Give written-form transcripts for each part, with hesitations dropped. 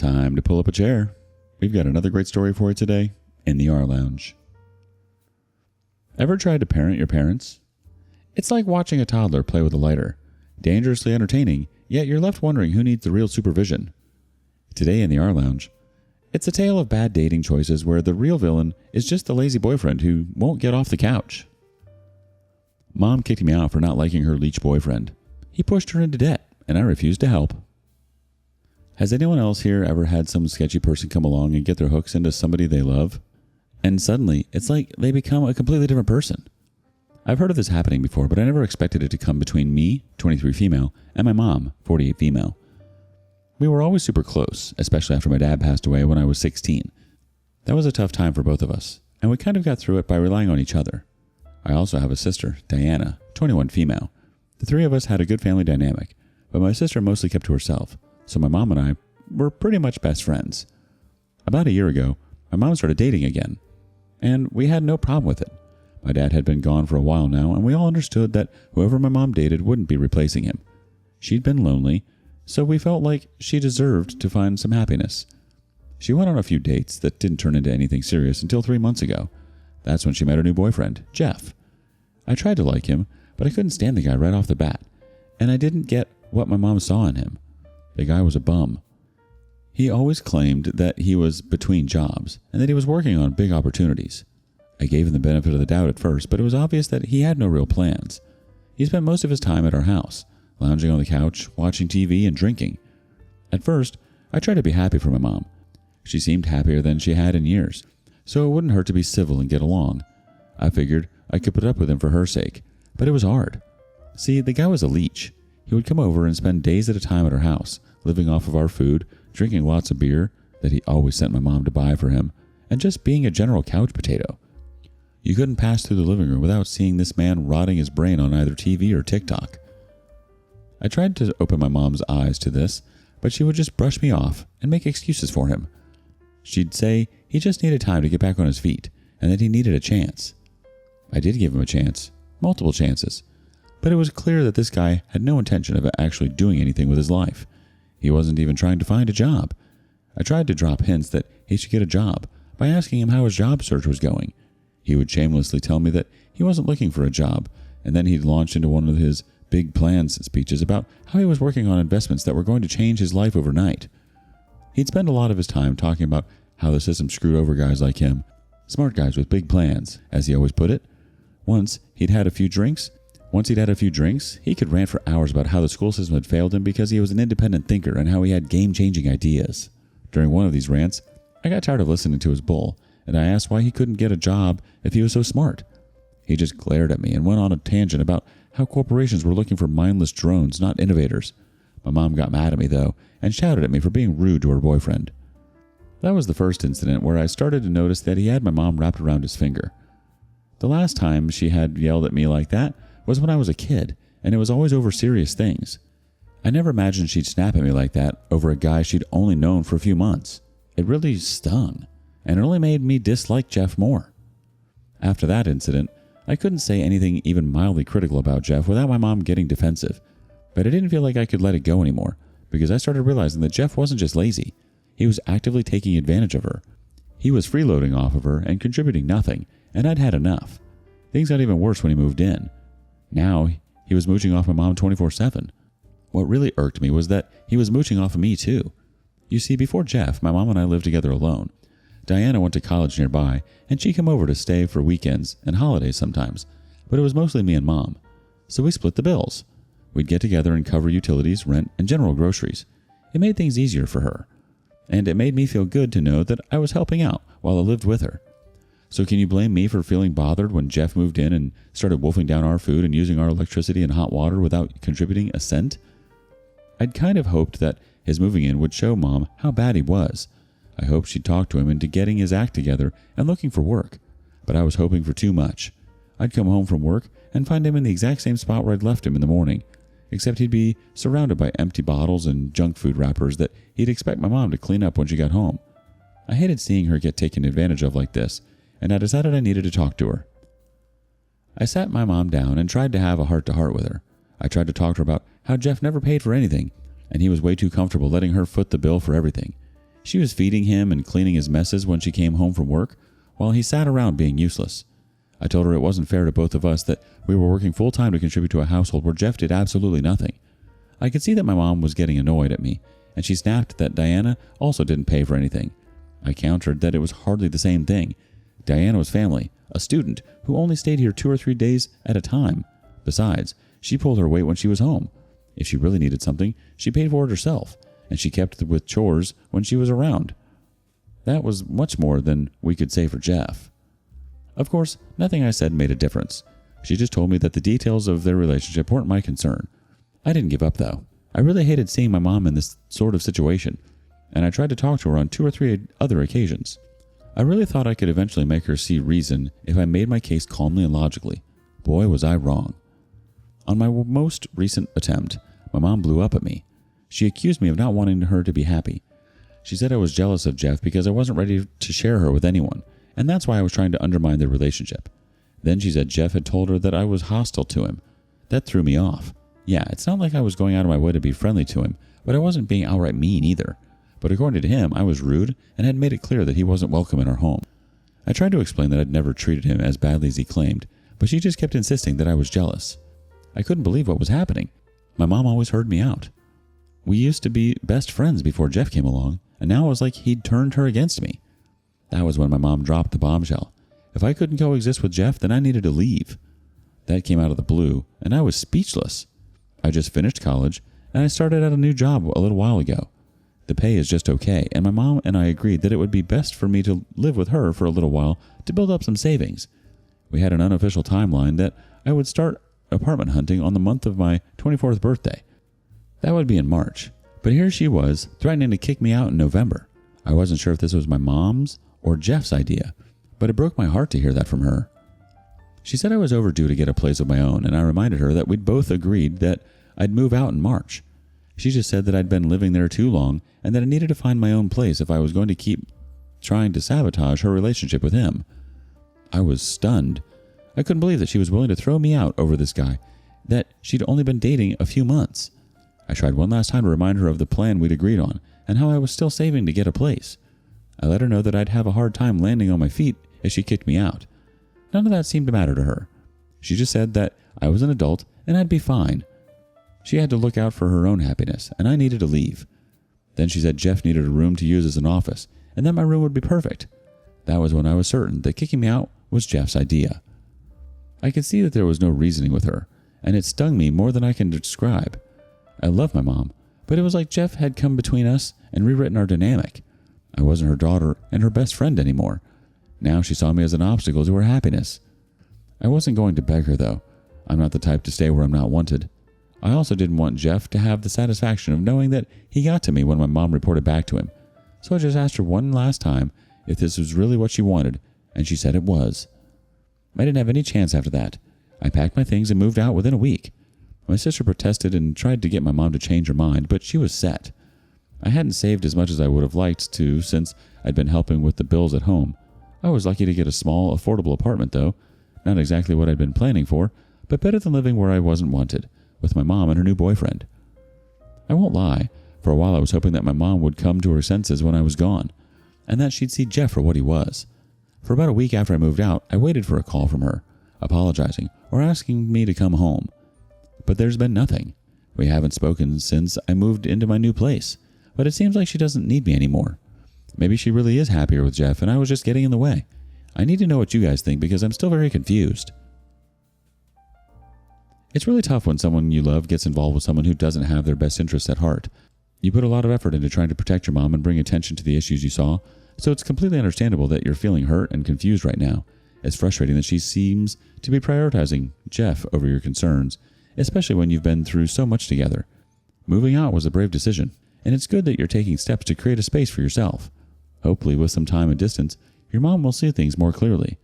Time to pull up a chair. We've got another great story for you today in the rLounge. Ever tried to parent your parents? It's like watching a toddler play with a lighter. Dangerously entertaining, yet you're left wondering who needs the real supervision. Today in the rLounge, it's a tale of bad dating choices where the real villain is just the lazy boyfriend who won't get off the couch. Mom kicked me out for not liking her Leech boyfriend. He pushed her into debt, and I refused to help. Has anyone else here ever had some sketchy person come along and get their hooks into somebody they love? And suddenly, it's like they become a completely different person. I've heard of this happening before, but I never expected it to come between me, 23 female, and my mom, 48 female. We were always super close, especially after my dad passed away when I was 16. That was a tough time for both of us, and we kind of got through it by relying on each other. I also have a sister, Diana, 21 female. The three of us had a good family dynamic, but my sister mostly kept to herself, so my mom and I were pretty much best friends. About a year ago, my mom started dating again, and we had no problem with it. My dad had been gone for a while now, and we all understood that whoever my mom dated wouldn't be replacing him. She'd been lonely, so we felt like she deserved to find some happiness. She went on a few dates that didn't turn into anything serious until 3 months ago. That's when she met her new boyfriend, Jeff. I tried to like him, but I couldn't stand the guy right off the bat, and I didn't get what my mom saw in him. The guy was a bum. He always claimed that he was between jobs and that he was working on big opportunities. I gave him the benefit of the doubt at first, but it was obvious that he had no real plans. He spent most of his time at our house, lounging on the couch, watching TV, and drinking. At first, I tried to be happy for my mom. She seemed happier than she had in years, so it wouldn't hurt to be civil and get along. I figured I could put up with him for her sake, but it was hard. See, the guy was a leech. He would come over and spend days at a time at our house, living off of our food, drinking lots of beer that he always sent my mom to buy for him, and just being a general couch potato. You couldn't pass through the living room without seeing this man rotting his brain on either TV or TikTok. I tried to open my mom's eyes to this, but she would just brush me off and make excuses for him. She'd say he just needed time to get back on his feet and that he needed a chance. I did give him a chance, multiple chances, but it was clear that this guy had no intention of actually doing anything with his life. He wasn't even trying to find a job. I tried to drop hints that he should get a job by asking him how his job search was going. He would shamelessly tell me that he wasn't looking for a job, and then he'd launch into one of his big plans speeches about how he was working on investments that were going to change his life overnight. He'd spend a lot of his time talking about how the system screwed over guys like him, smart guys with big plans, as he always put it. Once he'd had a few drinks, he could rant for hours about how the school system had failed him because he was an independent thinker and how he had game-changing ideas. During one of these rants, I got tired of listening to his bull, and I asked why he couldn't get a job if he was so smart. He just glared at me and went on a tangent about how corporations were looking for mindless drones, not innovators. My mom got mad at me, though, and shouted at me for being rude to her boyfriend. That was the first incident where I started to notice that he had my mom wrapped around his finger. The last time she had yelled at me like that was when I was a kid, and it was always over serious things. I never imagined she'd snap at me like that over a guy she'd only known for a few months. It really stung, and it only made me dislike Jeff more. After that incident, I couldn't say anything even mildly critical about Jeff without my mom getting defensive, but I didn't feel like I could let it go anymore, because I started realizing that Jeff wasn't just lazy. He was actively taking advantage of her. He was freeloading off of her and contributing nothing, and I'd had enough. Things got even worse when he moved in. Now, he was mooching off my mom 24/7. What really irked me was that he was mooching off of me too. You see, before Jeff, my mom and I lived together alone. Diana went to college nearby, and she'd come over to stay for weekends and holidays sometimes, but it was mostly me and Mom. So we split the bills. We'd get together and cover utilities, rent, and general groceries. It made things easier for her, and it made me feel good to know that I was helping out while I lived with her. So can you blame me for feeling bothered when Jeff moved in and started wolfing down our food and using our electricity and hot water without contributing a cent? I'd kind of hoped that his moving in would show Mom how bad he was. I hoped she'd talk to him into getting his act together and looking for work. But I was hoping for too much. I'd come home from work and find him in the exact same spot where I'd left him in the morning, except he'd be surrounded by empty bottles and junk food wrappers that he'd expect my mom to clean up when she got home. I hated seeing her get taken advantage of like this, and I decided I needed to talk to her. I sat my mom down and tried to have a heart-to-heart with her. I tried to talk to her about how Jeff never paid for anything, and he was way too comfortable letting her foot the bill for everything. She was feeding him and cleaning his messes when she came home from work, while he sat around being useless. I told her it wasn't fair to both of us that we were working full-time to contribute to a household where Jeff did absolutely nothing. I could see that my mom was getting annoyed at me, and she snapped that Diana also didn't pay for anything. I countered that it was hardly the same thing. Diana was family, a student who only stayed here 2 or 3 days at a time. Besides, she pulled her weight when she was home. If she really needed something, she paid for it herself, and she kept with chores when she was around. That was much more than we could say for Jeff. Of course, nothing I said made a difference. She just told me that the details of their relationship weren't my concern. I didn't give up, though. I really hated seeing my mom in this sort of situation, and I tried to talk to her on 2 or 3 other occasions. I really thought I could eventually make her see reason if I made my case calmly and logically. Boy, was I wrong. On my most recent attempt, my mom blew up at me. She accused me of not wanting her to be happy. She said I was jealous of Jeff because I wasn't ready to share her with anyone, and that's why I was trying to undermine their relationship. Then she said Jeff had told her that I was hostile to him. That threw me off. Yeah, it's not like I was going out of my way to be friendly to him, but I wasn't being outright mean either. But according to him, I was rude and had made it clear that he wasn't welcome in our home. I tried to explain that I'd never treated him as badly as he claimed, but she just kept insisting that I was jealous. I couldn't believe what was happening. My mom always heard me out. We used to be best friends before Jeff came along, and now it was like he'd turned her against me. That was when my mom dropped the bombshell. If I couldn't coexist with Jeff, then I needed to leave. That came out of the blue, and I was speechless. I just finished college, and I started at a new job a little while ago. The pay is just okay, and my mom and I agreed that it would be best for me to live with her for a little while to build up some savings. We had an unofficial timeline that I would start apartment hunting on the month of my 24th birthday. That would be in March, but here she was threatening to kick me out in November. I wasn't sure if this was my mom's or Jeff's idea, but it broke my heart to hear that from her. She said I was overdue to get a place of my own, and I reminded her that we'd both agreed that I'd move out in March. She just said that I'd been living there too long and that I needed to find my own place if I was going to keep trying to sabotage her relationship with him. I was stunned. I couldn't believe that she was willing to throw me out over this guy that she'd only been dating a few months. I tried one last time to remind her of the plan we'd agreed on and how I was still saving to get a place. I let her know that I'd have a hard time landing on my feet if she kicked me out. None of that seemed to matter to her. She just said that I was an adult and I'd be fine. She had to look out for her own happiness, and I needed to leave. Then she said Jeff needed a room to use as an office, and that my room would be perfect. That was when I was certain that kicking me out was Jeff's idea. I could see that there was no reasoning with her, and it stung me more than I can describe. I love my mom, but it was like Jeff had come between us and rewritten our dynamic. I wasn't her daughter and her best friend anymore. Now she saw me as an obstacle to her happiness. I wasn't going to beg her, though. I'm not the type to stay where I'm not wanted. I also didn't want Jeff to have the satisfaction of knowing that he got to me when my mom reported back to him. So I just asked her one last time if this was really what she wanted, and she said it was. I didn't have any chance after that. I packed my things and moved out within a week. My sister protested and tried to get my mom to change her mind, but she was set. I hadn't saved as much as I would have liked to since I'd been helping with the bills at home. I was lucky to get a small, affordable apartment, though. Not exactly what I'd been planning for, but better than living where I wasn't wanted, with my mom and her new boyfriend. I won't lie, for a while I was hoping that my mom would come to her senses when I was gone, and that she'd see Jeff for what he was. For about a week after I moved out, I waited for a call from her, apologizing or asking me to come home. But there's been nothing. We haven't spoken since I moved into my new place, but it seems like she doesn't need me anymore. Maybe she really is happier with Jeff and I was just getting in the way. I need to know what you guys think because I'm still very confused. It's really tough when someone you love gets involved with someone who doesn't have their best interests at heart. You put a lot of effort into trying to protect your mom and bring attention to the issues you saw, so it's completely understandable that you're feeling hurt and confused right now. It's frustrating that she seems to be prioritizing Jeff over your concerns, especially when you've been through so much together. Moving out was a brave decision, and it's good that you're taking steps to create a space for yourself. Hopefully, with some time and distance, your mom will see things more clearly.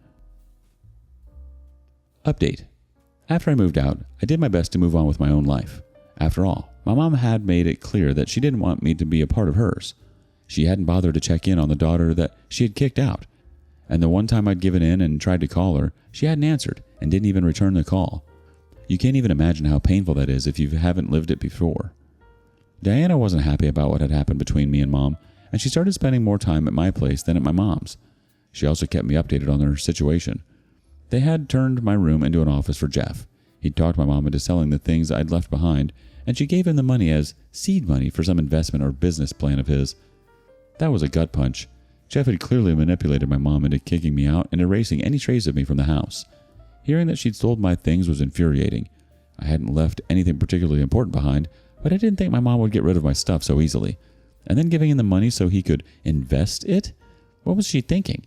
Update. After I moved out, I did my best to move on with my own life. After all, my mom had made it clear that she didn't want me to be a part of hers. She hadn't bothered to check in on the daughter that she had kicked out. And the one time I'd given in and tried to call her, she hadn't answered and didn't even return the call. You can't even imagine how painful that is if you haven't lived it before. Diana wasn't happy about what had happened between me and Mom, and she started spending more time at my place than at my mom's. She also kept me updated on her situation. They had turned my room into an office for Jeff. He'd talked my mom into selling the things I'd left behind, and she gave him the money as seed money for some investment or business plan of his. That was a gut punch. Jeff had clearly manipulated my mom into kicking me out and erasing any trace of me from the house. Hearing that she'd sold my things was infuriating. I hadn't left anything particularly important behind, but I didn't think my mom would get rid of my stuff so easily. And then giving him the money so he could invest it? What was she thinking?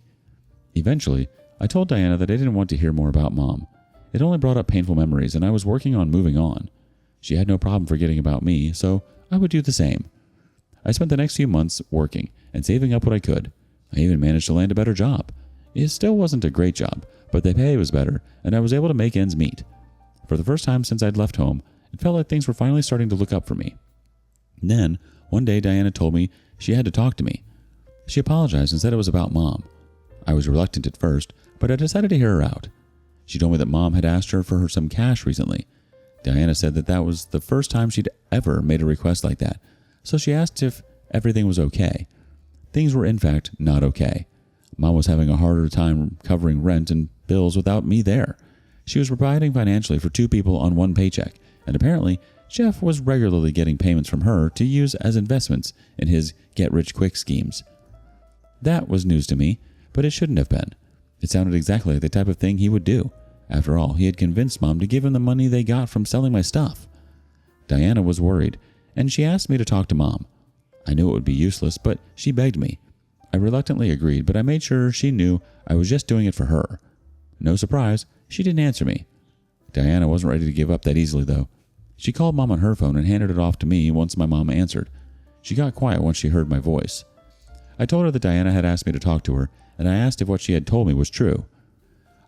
Eventually, I told Diana that I didn't want to hear more about Mom. It only brought up painful memories, and I was working on moving on. She had no problem forgetting about me, so I would do the same. I spent the next few months working and saving up what I could. I even managed to land a better job. It still wasn't a great job, but the pay was better, and I was able to make ends meet. For the first time since I'd left home, it felt like things were finally starting to look up for me. Then, one day Diana told me she had to talk to me. She apologized and said it was about Mom. I was reluctant at first, but I decided to hear her out. She told me that Mom had asked her for some cash recently. Diana said that that was the first time she'd ever made a request like that, so she asked if everything was okay. Things were in fact not okay. Mom was having a harder time covering rent and bills without me there. She was providing financially for 2 people on 1 paycheck, and apparently Jeff was regularly getting payments from her to use as investments in his get-rich-quick schemes. That was news to me, but it shouldn't have been. It sounded exactly like the type of thing he would do. After all, he had convinced Mom to give him the money they got from selling my stuff. Diana was worried, and she asked me to talk to Mom. I knew it would be useless, but she begged me. I reluctantly agreed, but I made sure she knew I was just doing it for her. No surprise, she didn't answer me. Diana wasn't ready to give up that easily, though. She called Mom on her phone and handed it off to me once my mom answered. She got quiet once she heard my voice. I told her that Diana had asked me to talk to her, and I asked if what she had told me was true.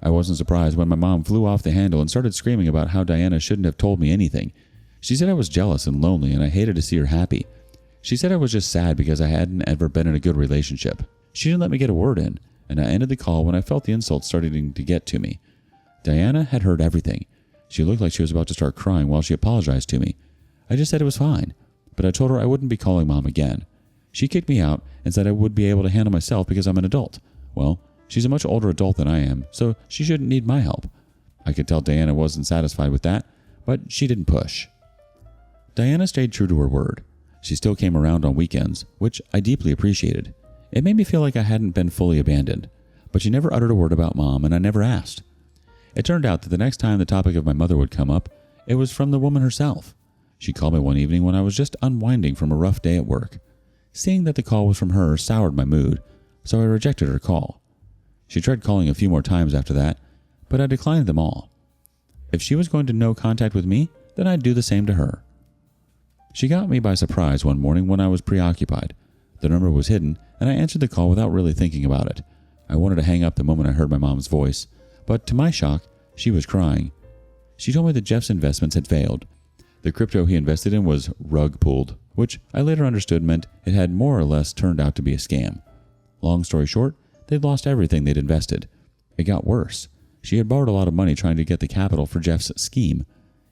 I wasn't surprised when my mom flew off the handle and started screaming about how Diana shouldn't have told me anything. She said I was jealous and lonely, and I hated to see her happy. She said I was just sad because I hadn't ever been in a good relationship. She didn't let me get a word in, and I ended the call when I felt the insults starting to get to me. Diana had heard everything. She looked like she was about to start crying while she apologized to me. I just said it was fine, but I told her I wouldn't be calling Mom again. She kicked me out and said I would be able to handle myself because I'm an adult. Well, she's a much older adult than I am, so she shouldn't need my help. I could tell Diana wasn't satisfied with that, but she didn't push. Diana stayed true to her word. She still came around on weekends, which I deeply appreciated. It made me feel like I hadn't been fully abandoned, but she never uttered a word about Mom, and I never asked. It turned out that the next time the topic of my mother would come up, it was from the woman herself. She called me one evening when I was just unwinding from a rough day at work. Seeing that the call was from her soured my mood, so I rejected her call. She tried calling a few more times after that, but I declined them all. If she was going to no contact with me, then I'd do the same to her. She got me by surprise one morning when I was preoccupied. The number was hidden, and I answered the call without really thinking about it. I wanted to hang up the moment I heard my mom's voice, but to my shock, she was crying. She told me that Jeff's investments had failed. The crypto he invested in was rug pulled, which I later understood meant it had more or less turned out to be a scam. Long story short, they'd lost everything they'd invested. It got worse. She had borrowed a lot of money trying to get the capital for Jeff's scheme.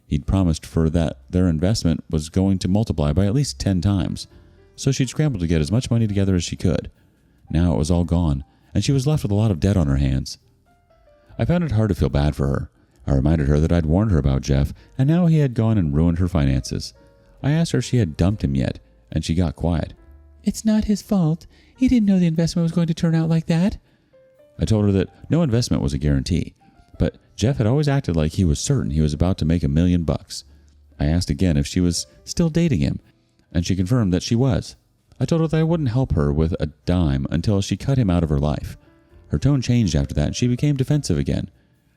He'd promised for that their investment was going to multiply by at least 10 times, so she'd scrambled to get as much money together as she could. Now it was all gone, and she was left with a lot of debt on her hands. I found it hard to feel bad for her. I reminded her that I'd warned her about Jeff, and now he had gone and ruined her finances. I asked her if she had dumped him yet, and she got quiet. "It's not his fault. He didn't know the investment was going to turn out like that." I told her that no investment was a guarantee, but Jeff had always acted like he was certain he was about to make $1 million. I asked again if she was still dating him, and she confirmed that she was. I told her that I wouldn't help her with a dime until she cut him out of her life. Her tone changed after that, and she became defensive again.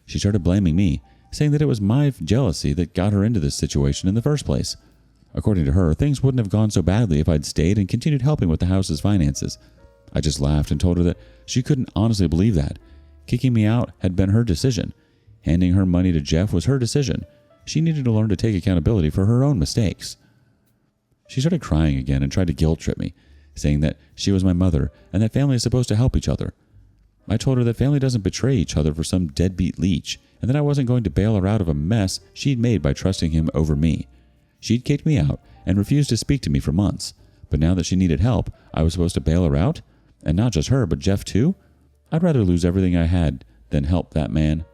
She started blaming me, saying that it was my jealousy that got her into this situation in the first place. According to her, things wouldn't have gone so badly if I'd stayed and continued helping with the house's finances. I just laughed and told her that she couldn't honestly believe that. Kicking me out had been her decision. Handing her money to Jeff was her decision. She needed to learn to take accountability for her own mistakes. She started crying again and tried to guilt trip me, saying that she was my mother and that family is supposed to help each other. I told her that family doesn't betray each other for some deadbeat leech, and that I wasn't going to bail her out of a mess she'd made by trusting him over me. She'd kicked me out and refused to speak to me for months, But now that she needed help, I was supposed to bail her out? And not just her, but Jeff too? I'd rather lose everything I had than help that man.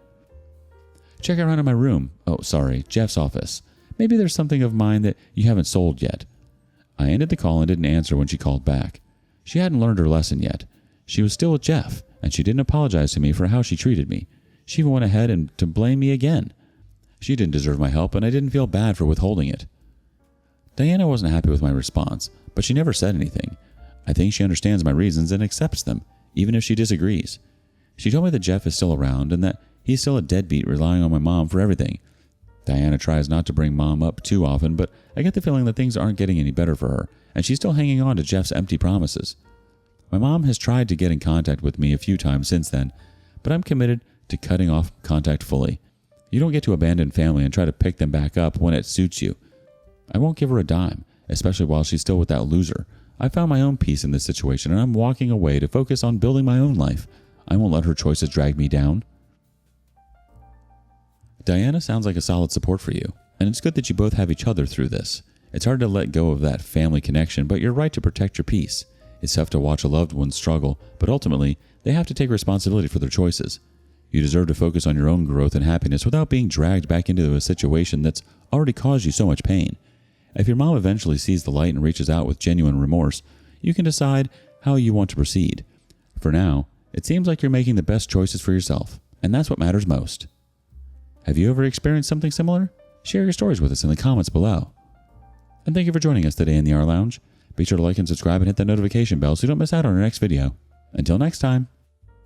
Check around in my room. Oh, sorry, Jeff's office. Maybe there's something of mine that you haven't sold yet. I ended the call and didn't answer when she called back. She hadn't learned her lesson yet. She was still with Jeff, and she didn't apologize to me for how she treated me. She even went ahead and to blame me again. She didn't deserve my help, and I didn't feel bad for withholding it. Diana wasn't happy with my response, but she never said anything. I think she understands my reasons and accepts them, even if she disagrees. She told me that Jeff is still around and that he's still a deadbeat relying on my mom for everything. Diana tries not to bring mom up too often, but I get the feeling that things aren't getting any better for her, and she's still hanging on to Jeff's empty promises. My mom has tried to get in contact with me a few times since then, but I'm committed to cutting off contact fully. You don't get to abandon family and try to pick them back up when it suits you. I won't give her a dime, especially while she's still with that loser. I found my own peace in this situation, and I'm walking away to focus on building my own life. I won't let her choices drag me down. Diana sounds like a solid support for you, and it's good that you both have each other through this. It's hard to let go of that family connection, but you're right to protect your peace. It's tough to watch a loved one struggle, but ultimately, they have to take responsibility for their choices. You deserve to focus on your own growth and happiness without being dragged back into a situation that's already caused you so much pain. If your mom eventually sees the light and reaches out with genuine remorse, you can decide how you want to proceed. For now, it seems like you're making the best choices for yourself, and that's what matters most. Have you ever experienced something similar? Share your stories with us in the comments below. And thank you for joining us today in the rLounge. Be sure to like and subscribe and hit that notification bell so you don't miss out on our next video. Until next time.